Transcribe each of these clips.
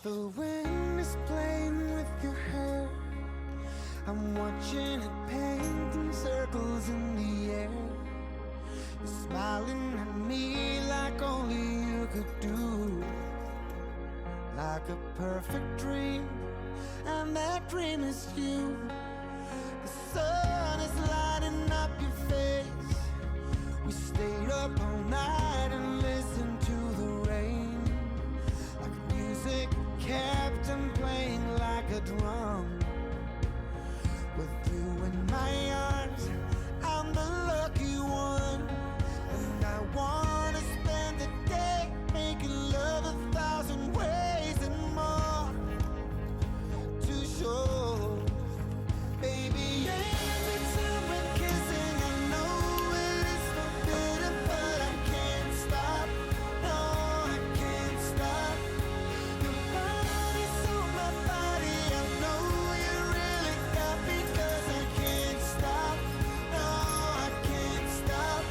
The wind is playing with your hair. I'm watching it painting circles in the air. You're smiling at me like only you could do, like a perfect dream, and that dream is you. The sun is lighting up your face. We stayed up all night and listened to the rain, like music kept on playing like a drum. With you in my arms, I'm the lucky one, and I wanna spend the day making love 1,000 ways and more to show, baby. Every time we're kissing, I know it is forbidden, but I can't stop. No, I can't stop. Your body's on my body. I know you really got me, 'cause I can't stop. No, I can't stop.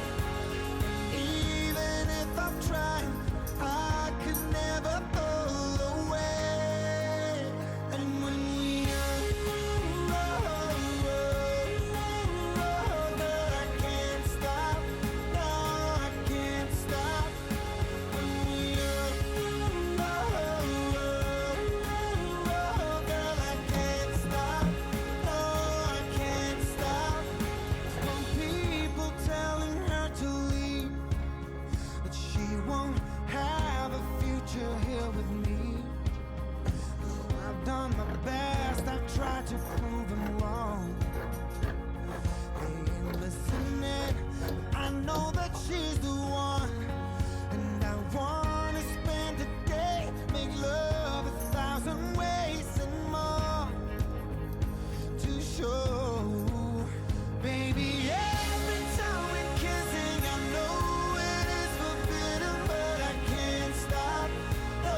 Even if I'm trying, I could never pull away. And when we are, girl, I can't stop. No, I can't stop. When we are, girl, I can't stop. No, I can't stop. Some people telling her to leave, that she won't have a future here with me. I've done my best, I've tried to prove them wrong. They ain't listening, but I know that she's the one. And I wanna spend the day, make love 1,000 ways and more to show, baby. Every time we're kissing, I know it is forbidden, but I can't stop. No,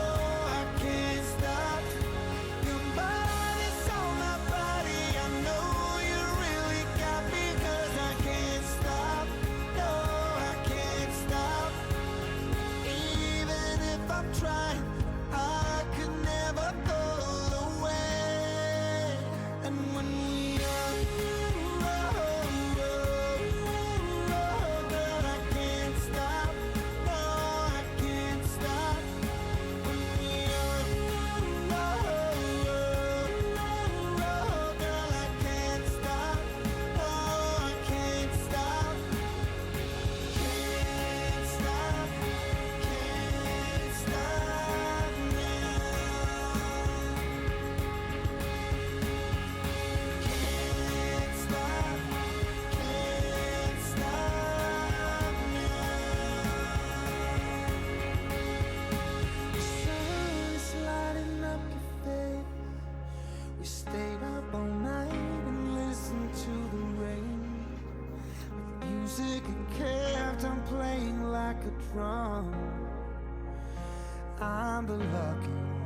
I can't stop. Your body's on my body. I know you really got me, 'cause I can't stop. No, I can't stop. Even if I'm trying, I could never pull away. And when we are, girl, I can't stop. No, I can't stop. When we are, girl, I can't stop. No, I can't stop. Can't stop. Can't stop now. Can't stop. Can't stop now. The sun is lighting up your face. We stayed up all night and listened to the rain. The music it kept on playing like a drum. I'm the lucky one.